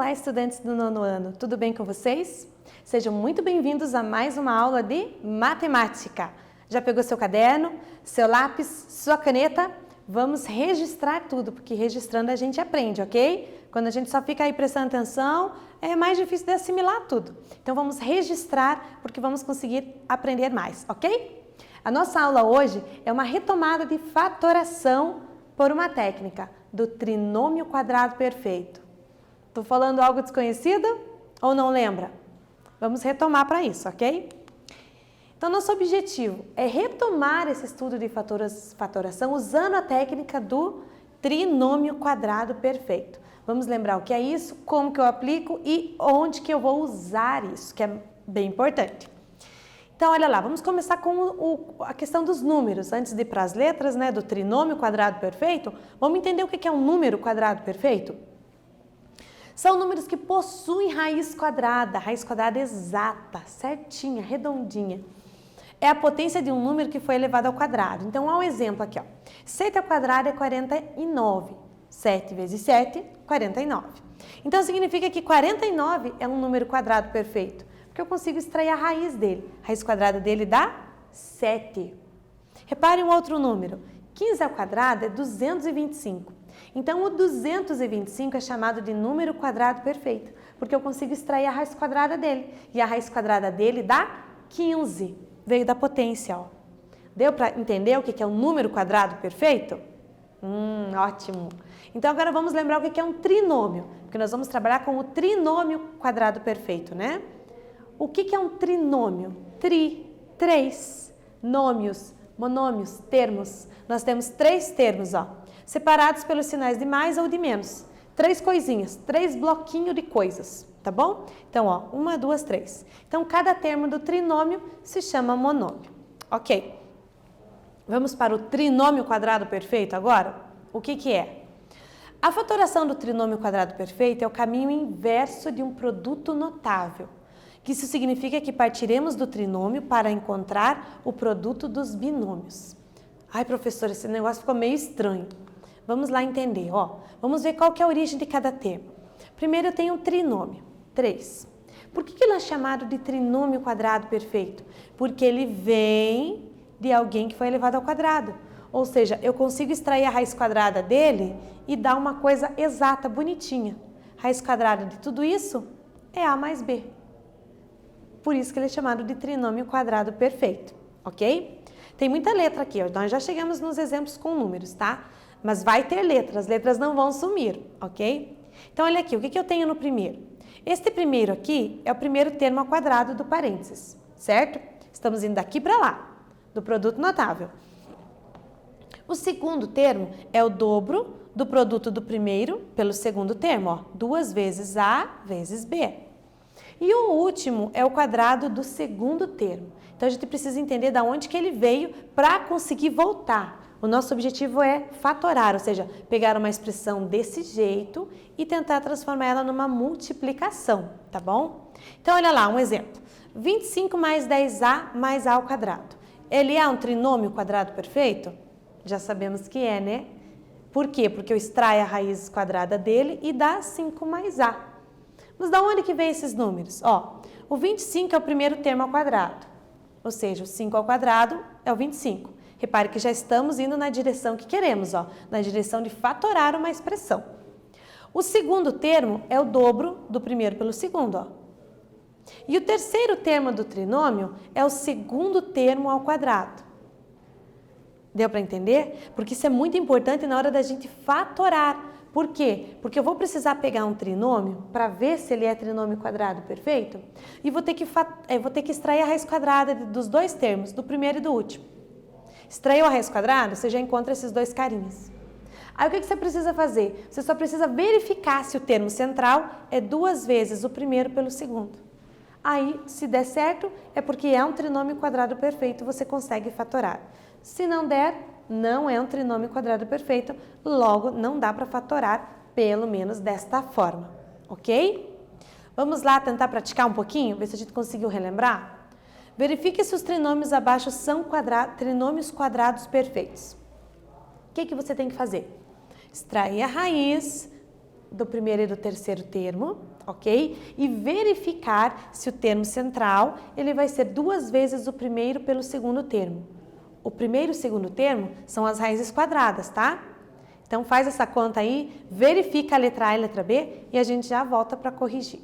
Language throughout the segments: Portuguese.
Olá, estudantes do nono ano, tudo bem com vocês? Sejam muito bem-vindos a mais uma aula de matemática. Já pegou seu caderno, seu lápis, sua caneta? Vamos registrar tudo, porque registrando a gente aprende, ok? Quando a gente só fica aí prestando atenção, é mais difícil de assimilar tudo. Então vamos registrar, porque vamos conseguir aprender mais, ok? A nossa aula hoje é uma retomada de fatoração por uma técnica do trinômio quadrado perfeito. Estou falando algo desconhecido ou não lembra? Vamos retomar para isso, ok? Então, nosso objetivo é retomar esse estudo de fatoração usando a técnica do trinômio quadrado perfeito. Vamos lembrar o que é isso, como que eu aplico e onde que eu vou usar isso, que é bem importante. Então, olha lá, vamos começar com a questão dos números. Antes de ir para as letras, né, do trinômio quadrado perfeito, vamos entender o que é um número quadrado perfeito? São números que possuem raiz quadrada exata, certinha, redondinha. É a potência de um número que foi elevado ao quadrado. Então, olha um exemplo aqui, ó. 7 ao quadrado é 49. 7 vezes 7, 49. Então, significa que 49 é um número quadrado perfeito, porque eu consigo extrair a raiz dele. A raiz quadrada dele dá 7. Repare um outro número. 15 ao quadrado é 225. Então, o 225 é chamado de número quadrado perfeito, porque eu consigo extrair a raiz quadrada dele. E a raiz quadrada dele dá 15. Veio da potência, ó. Deu para entender o que é um número quadrado perfeito? Ótimo. Então, agora vamos lembrar o que é um trinômio, porque nós vamos trabalhar com o trinômio quadrado perfeito, né? O que é um trinômio? Três, nômios, monômios, termos. Nós temos 3 termos, ó, separados pelos sinais de mais ou de menos. 3 coisinhas, 3 bloquinhos de coisas, tá bom? Então, ó, 1, 2, 3. Então, cada termo do trinômio se chama monômio. Ok. Vamos para o trinômio quadrado perfeito agora? O que é? A fatoração do trinômio quadrado perfeito é o caminho inverso de um produto notável. Que isso significa que partiremos do trinômio para encontrar o produto dos binômios. Ai, professora, esse negócio ficou meio estranho. Vamos lá entender, ó. Vamos ver qual que é a origem de cada termo. Primeiro eu tenho um trinômio, 3. Por que ele é chamado de trinômio quadrado perfeito? Porque ele vem de alguém que foi elevado ao quadrado. Ou seja, eu consigo extrair a raiz quadrada dele e dar uma coisa exata, bonitinha. Raiz quadrada de tudo isso é A mais B. Por isso que ele é chamado de trinômio quadrado perfeito, ok? Tem muita letra aqui, ó. Nós já chegamos nos exemplos com números, tá? Mas vai ter letras, as letras não vão sumir, ok? Então, olha aqui, o que eu tenho no primeiro? Este primeiro aqui é o primeiro termo ao quadrado do parênteses, certo? Estamos indo daqui para lá, do produto notável. O segundo termo é o dobro do produto do primeiro pelo segundo termo, ó. 2 vezes A vezes B. E o último é o quadrado do segundo termo. Então, a gente precisa entender de onde que ele veio para conseguir voltar. O nosso objetivo é fatorar, ou seja, pegar uma expressão desse jeito e tentar transformar ela numa multiplicação, tá bom? Então, olha lá, um exemplo. 25 mais 10A mais A ao quadrado. Ele é um trinômio quadrado perfeito? Já sabemos que é, né? Por quê? Porque eu extraio a raiz quadrada dele e dá 5 mais A. Mas da onde que vem esses números? Ó, o 25 é o primeiro termo ao quadrado, ou seja, o 5 ao quadrado é o 25. Repare que já estamos indo na direção que queremos, ó, na direção de fatorar uma expressão. O segundo termo é o dobro do primeiro pelo segundo, ó. E o terceiro termo do trinômio é o segundo termo ao quadrado. Deu para entender? Porque isso é muito importante na hora da gente fatorar. Por quê? Porque eu vou precisar pegar um trinômio para ver se ele é trinômio quadrado perfeito e vou ter que extrair a raiz quadrada dos 2 termos, do primeiro e do último. Extraiu a raiz quadrada, você já encontra esses 2 carinhas. Aí o que você precisa fazer? Você só precisa verificar se o termo central é 2 vezes o primeiro pelo segundo. Aí, se der certo, é porque é um trinômio quadrado perfeito, você consegue fatorar. Se não der, não é um trinômio quadrado perfeito, logo não dá para fatorar, pelo menos desta forma, ok? Vamos lá tentar praticar um pouquinho, ver se a gente conseguiu relembrar? Verifique se os trinômios abaixo são trinômios quadrados perfeitos. O que você tem que fazer? Extrair a raiz do primeiro e do terceiro termo, ok? E verificar se o termo central ele vai ser 2 vezes o primeiro pelo segundo termo. O primeiro e o segundo termo são as raízes quadradas, tá? Então faz essa conta aí, verifica a letra A e a letra B e a gente já volta para corrigir.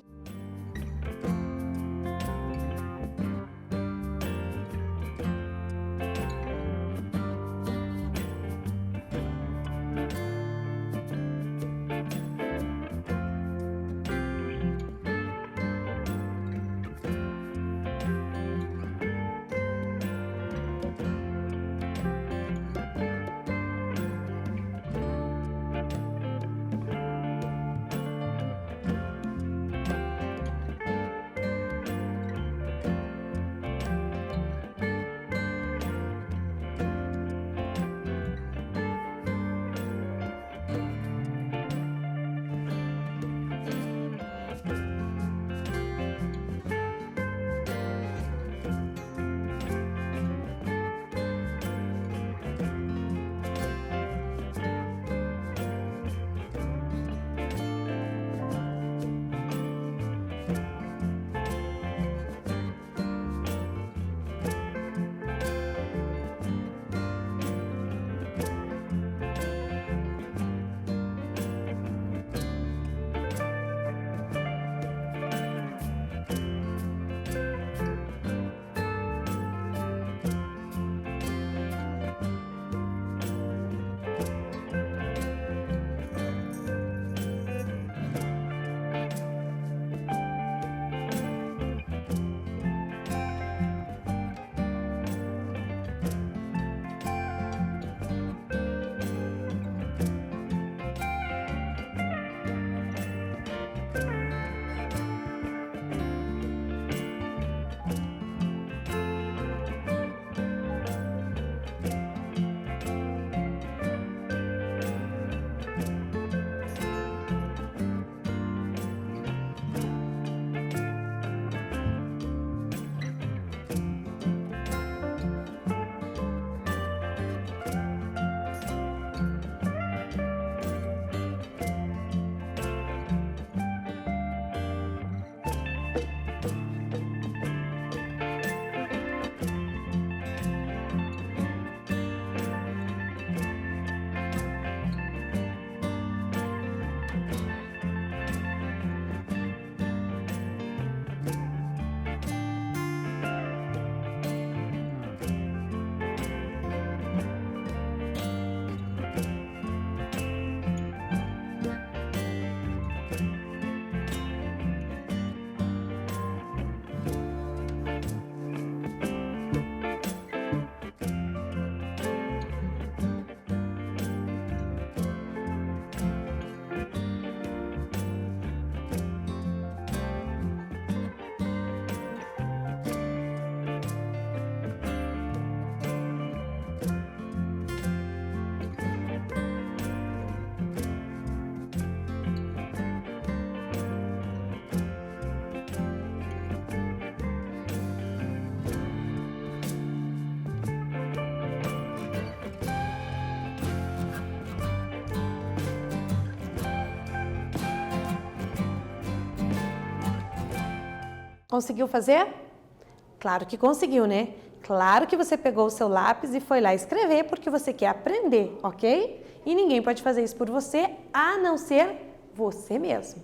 Conseguiu fazer? Claro que conseguiu, né? Claro que você pegou o seu lápis e foi lá escrever porque você quer aprender, ok? E ninguém pode fazer isso por você, a não ser você mesmo.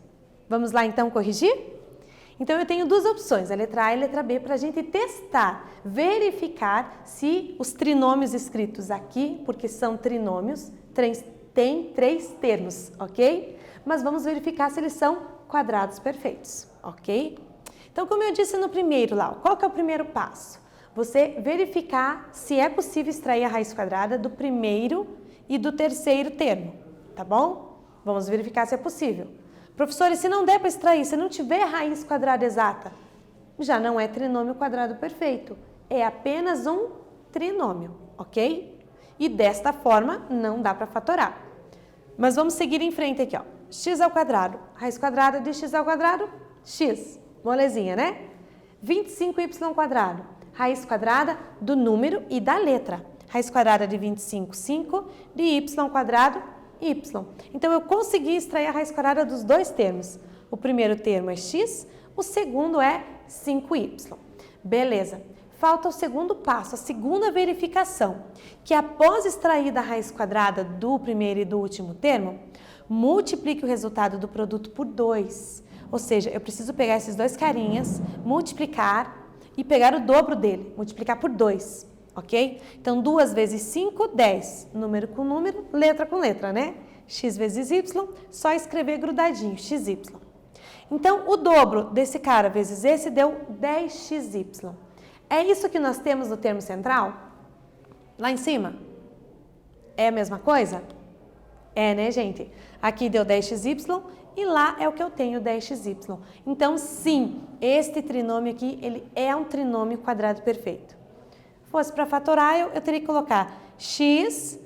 Vamos lá então corrigir? Então eu tenho 2 opções, a letra A e a letra B, para a gente testar, verificar se os trinômios escritos aqui, porque são trinômios, tem 3 termos, ok? Mas vamos verificar se eles são quadrados perfeitos, ok? Então, como eu disse no primeiro lá, qual que é o primeiro passo? Você verificar se é possível extrair a raiz quadrada do primeiro e do terceiro termo, tá bom? Vamos verificar se é possível. Professor, e se não der para extrair, se não tiver raiz quadrada exata, já não é trinômio quadrado perfeito, é apenas um trinômio, ok? E desta forma não dá para fatorar. Mas vamos seguir em frente aqui, ó. X ao quadrado, raiz quadrada de x ao quadrado, x. Molezinha, né? 25y quadrado, raiz quadrada do número e da letra. Raiz quadrada de 25, 5, de y quadrado, y. Então, eu consegui extrair a raiz quadrada dos dois termos. O primeiro termo é x, o segundo é 5y. Beleza. Falta o segundo passo, a segunda verificação, que após extrair a raiz quadrada do primeiro e do último termo, multiplique o resultado do produto por 2. Ou seja, eu preciso pegar esses dois carinhas, multiplicar e pegar o dobro dele, multiplicar por 2, ok? Então, 2 vezes 5, 10. Número com número, letra com letra, né? X vezes y, só escrever grudadinho, xy. Então, o dobro desse cara vezes esse deu 10xy. É isso que nós temos no termo central? Lá em cima? É a mesma coisa? É, né, gente? Aqui deu 10xy e lá é o que eu tenho, 10xy. Então, sim, este trinômio aqui, ele é um trinômio quadrado perfeito. Se fosse para fatorar, eu teria que colocar x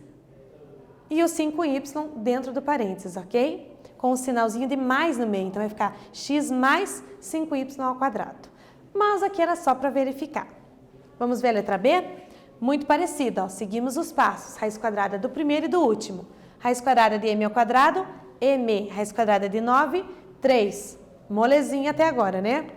e o 5y dentro do parênteses, ok? Com um sinalzinho de mais no meio, então vai ficar x mais 5y ao quadrado. Mas aqui era só para verificar. Vamos ver a letra B? Muito parecida, ó. Seguimos os passos. Raiz quadrada do primeiro e do último. Raiz quadrada de m ao quadrado, m. Raiz quadrada de 9, 3. Molezinha até agora, né?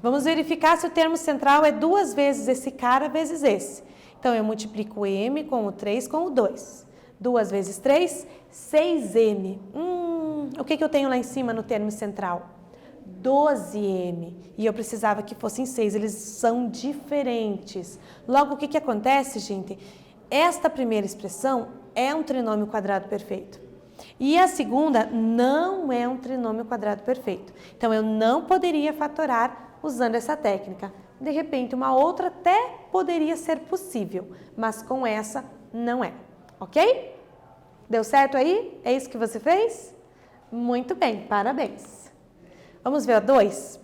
Vamos verificar se o termo central é 2 vezes esse cara vezes esse. Então, eu multiplico o m com o 3 com o 2. 2 vezes 3, 6m. O que eu tenho lá em cima no termo central? 12m. E eu precisava que fossem 6, eles são diferentes. Logo, o que acontece, gente? Esta primeira expressão é um trinômio quadrado perfeito. E a segunda não é um trinômio quadrado perfeito. Então, eu não poderia fatorar usando essa técnica. De repente, uma outra até poderia ser possível, mas com essa não é. Ok? Deu certo aí? É isso que você fez? Muito bem, parabéns. Vamos ver a 2?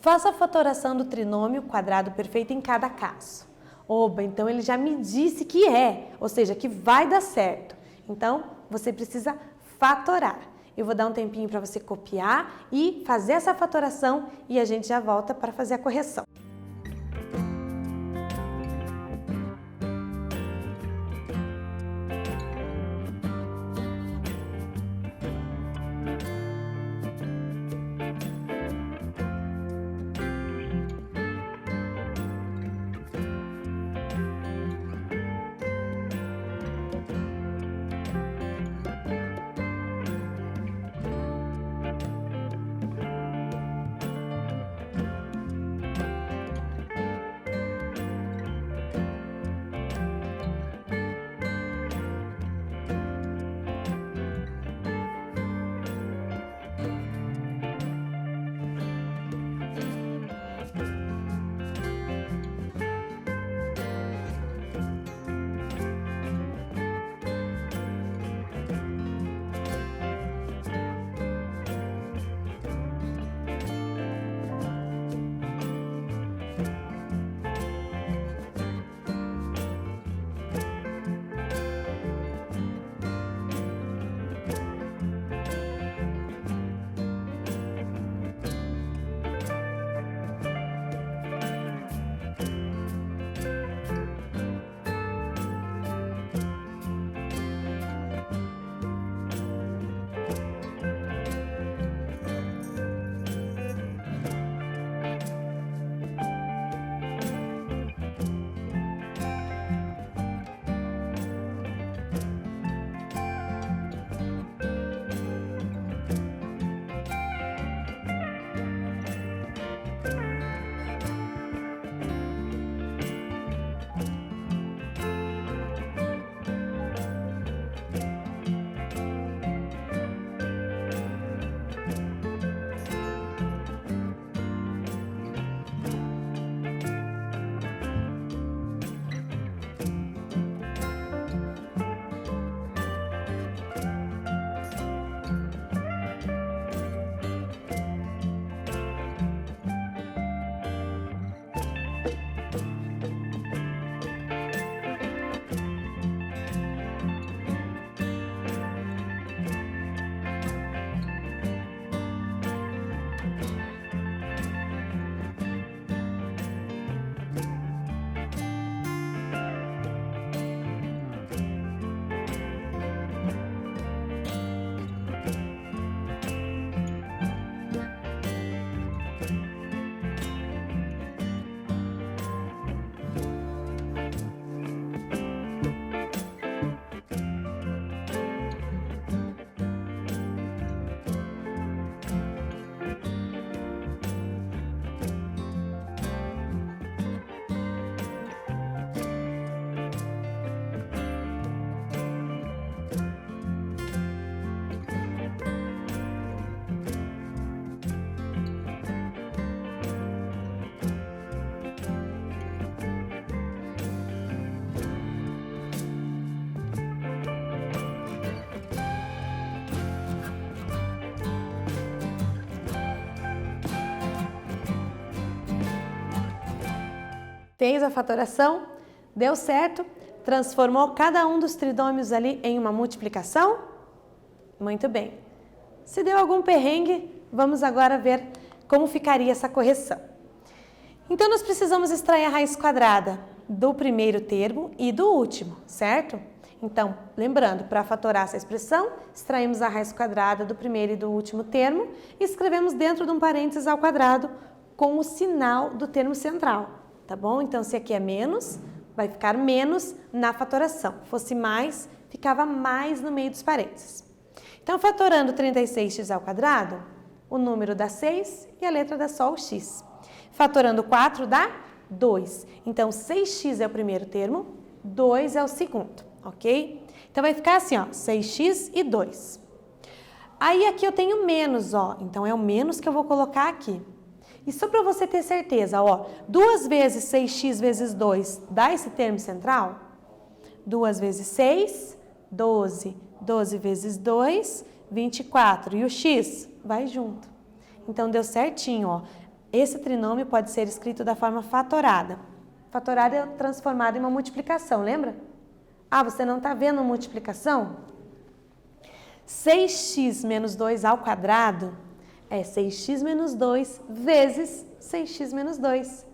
Faça a fatoração do trinômio quadrado perfeito em cada caso. Oba, então ele já me disse que é, ou seja, que vai dar certo. Então, você precisa fatorar. Eu vou dar um tempinho para você copiar e fazer essa fatoração e a gente já volta para fazer a correção. Fez a fatoração, deu certo, transformou cada um dos trinômios ali em uma multiplicação? Muito bem. Se deu algum perrengue, vamos agora ver como ficaria essa correção. Então, nós precisamos extrair a raiz quadrada do primeiro termo e do último, certo? Então, lembrando, para fatorar essa expressão, extraímos a raiz quadrada do primeiro e do último termo e escrevemos dentro de um parênteses ao quadrado com o sinal do termo central, tá bom? Então, se aqui é menos, vai ficar menos na fatoração. Fosse mais, ficava mais no meio dos parênteses. Então, fatorando 36x ao quadrado, o número dá 6 e a letra dá só o x. Fatorando 4 dá 2. Então, 6x é o primeiro termo, 2 é o segundo, ok? Então, vai ficar assim, ó, 6x e 2. Aí, aqui eu tenho menos, ó. Então, é o menos que eu vou colocar aqui. E só para você ter certeza, ó, 2 vezes 6x vezes 2 dá esse termo central? 2 vezes 6, 12. 12 vezes 2, 24. E o x vai junto. Então, deu certinho, ó. Esse trinômio pode ser escrito da forma fatorada. Fatorada é transformado em uma multiplicação, lembra? Ah, você não está vendo multiplicação? 6x menos 2 ao quadrado é 6x menos 2 vezes 6x menos 2.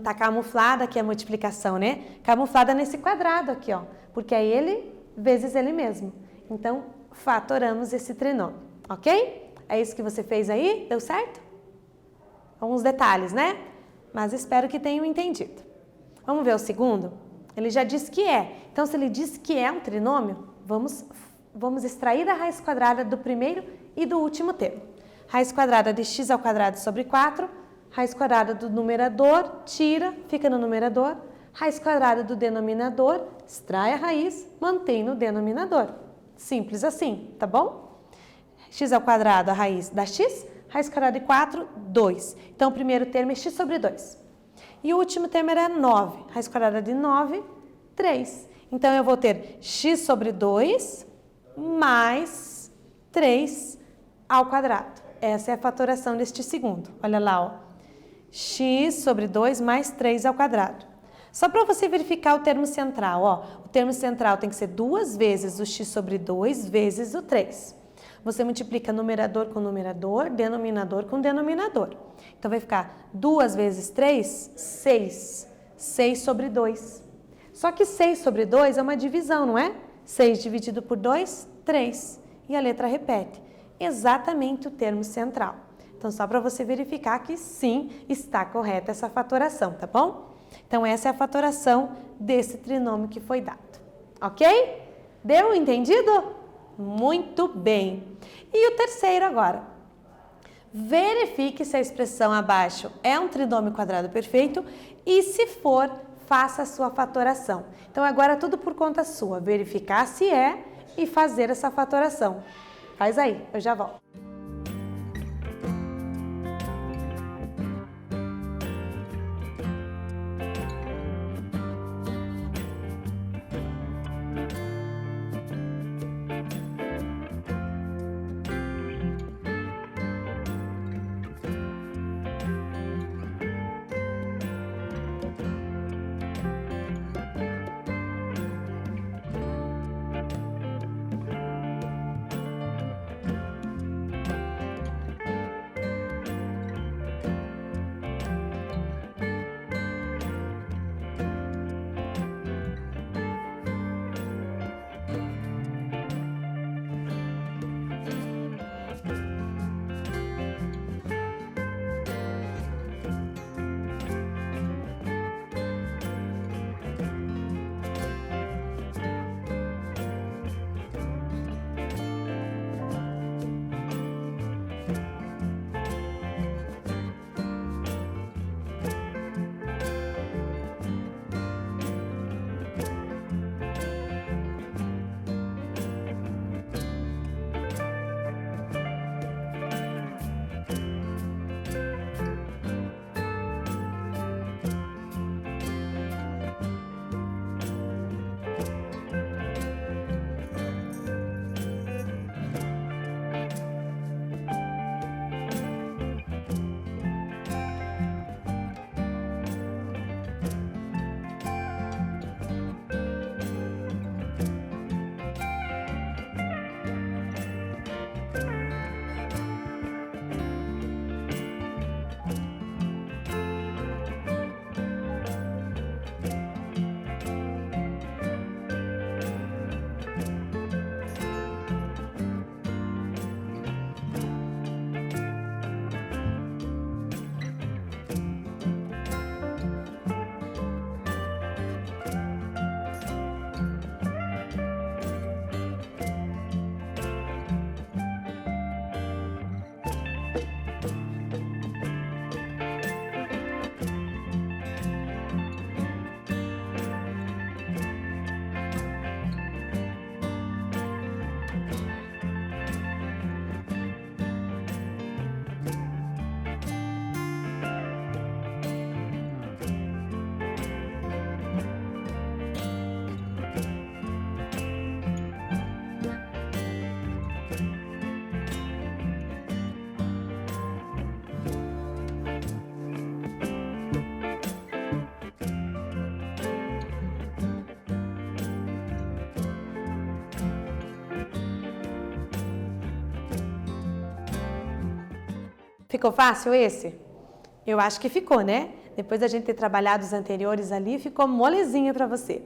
Tá camuflada aqui a multiplicação, né? Camuflada nesse quadrado aqui, ó. Porque é ele vezes ele mesmo. Então, fatoramos esse trinômio, ok? É isso que você fez aí? Deu certo? Alguns detalhes, né? Mas espero que tenham entendido. Vamos ver o segundo? Ele já disse que é. Então, se ele diz que é um trinômio, vamos extrair a raiz quadrada do primeiro e do último termo. Raiz quadrada de x ao quadrado sobre 4, raiz quadrada do numerador, tira, fica no numerador, raiz quadrada do denominador, extrai a raiz, mantém no denominador. Simples assim, tá bom? X ao quadrado, a raiz da x, raiz quadrada de 4, 2. Então, o primeiro termo é x sobre 2. E o último termo era 9. Raiz quadrada de 9, 3. Então, eu vou ter x sobre 2 mais 3 ao quadrado. Essa é a fatoração deste segundo. Olha lá, ó. X sobre 2 mais 3 ao quadrado. Só para você verificar o termo central, ó. O termo central tem que ser 2 vezes o x sobre 2 vezes o 3. Você multiplica numerador com numerador, denominador com denominador. Então, vai ficar 2 vezes 3, 6. 6 sobre 2. Só que 6 sobre 2 é uma divisão, não é? 6 dividido por 2, 3. E a letra repete. Exatamente o termo central. Então, só para você verificar que sim, está correta essa fatoração, tá bom? Então, essa é a fatoração desse trinômio que foi dado. Ok? Deu entendido? Muito bem. E o terceiro agora. Verifique se a expressão abaixo é um trinômio quadrado perfeito e, se for, faça a sua fatoração. Então, agora tudo por conta sua. Verificar se é e fazer essa fatoração. Faz aí, eu já volto. Ficou fácil esse? Eu acho que ficou, né? Depois da gente ter trabalhado os anteriores ali, ficou molezinha para você.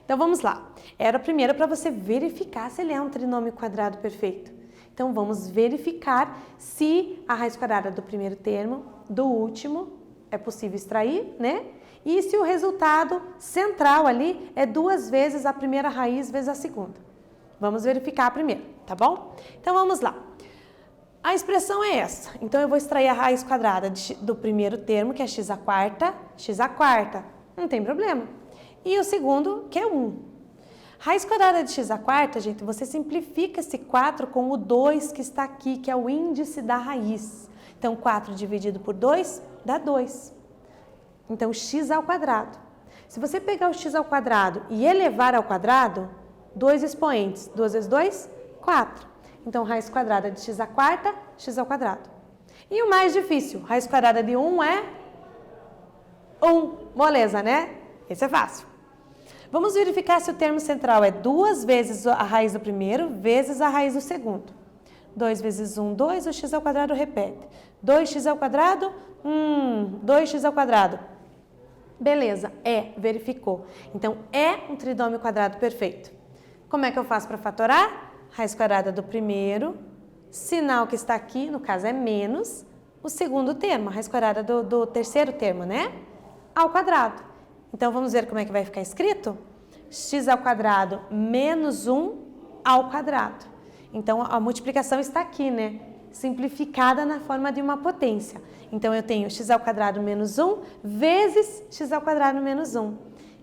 Então vamos lá. Era o primeiro para você verificar se ele é um trinômio quadrado perfeito. Então vamos verificar se a raiz quadrada do primeiro termo, do último, é possível extrair, né? E se o resultado central ali é 2 vezes a primeira raiz vezes a segunda. Vamos verificar primeiro, tá bom? Então vamos lá. A expressão é essa. Então eu vou extrair a raiz quadrada do primeiro termo, que é x à quarta, não tem problema. E o segundo, que é 1. Raiz quadrada de x à quarta, gente, você simplifica esse 4 com o 2 que está aqui, que é o índice da raiz. Então 4 dividido por 2 dá 2. Então x ao quadrado. Se você pegar o x ao quadrado e elevar ao quadrado, 2 expoentes, 2 vezes 2, 4. Então, raiz quadrada de x à quarta, x ao quadrado. E o mais difícil, raiz quadrada de 1 é 1. Moleza, né? Esse é fácil. Vamos verificar se o termo central é 2 vezes a raiz do primeiro vezes a raiz do segundo. 2 vezes 1, 2, o x ao quadrado repete. 2x ao quadrado, 2x ao quadrado. Beleza, verificou. Então, é um trinômio quadrado perfeito. Como é que eu faço para fatorar? Raiz quadrada do primeiro, sinal que está aqui, no caso é menos, o segundo termo, a raiz quadrada do terceiro termo, né? Ao quadrado. Então, vamos ver como é que vai ficar escrito? X ao quadrado menos 1 ao quadrado. Então, a multiplicação está aqui, né? Simplificada na forma de uma potência. Então, eu tenho x ao quadrado menos 1 vezes x ao quadrado menos 1,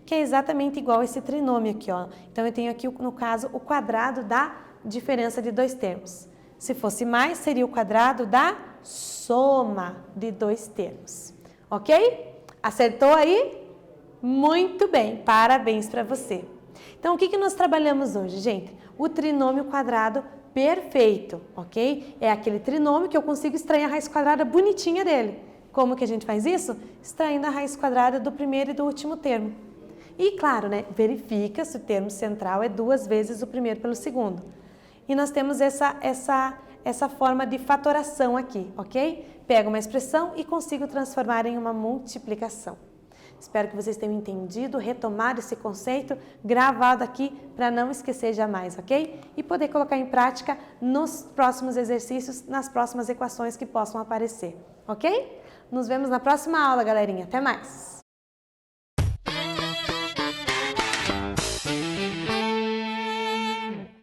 que é exatamente igual a esse trinômio aqui, ó. Então, eu tenho aqui, no caso, o quadrado da diferença de 2 termos. Se fosse mais, seria o quadrado da soma de 2 termos. Ok? Acertou aí? Muito bem, parabéns para você. Então, o que nós trabalhamos hoje, gente? O trinômio quadrado perfeito, ok? É aquele trinômio que eu consigo extrair a raiz quadrada bonitinha dele. Como que a gente faz isso? Extraindo a raiz quadrada do primeiro e do último termo. E, claro, né, verifica se o termo central é 2 vezes o primeiro pelo segundo. E nós temos essa forma de fatoração aqui, ok? Pego uma expressão e consigo transformar em uma multiplicação. Espero que vocês tenham entendido, retomado esse conceito, gravado aqui para não esquecer jamais, ok? E poder colocar em prática nos próximos exercícios, nas próximas equações que possam aparecer, ok? Nos vemos na próxima aula, galerinha. Até mais!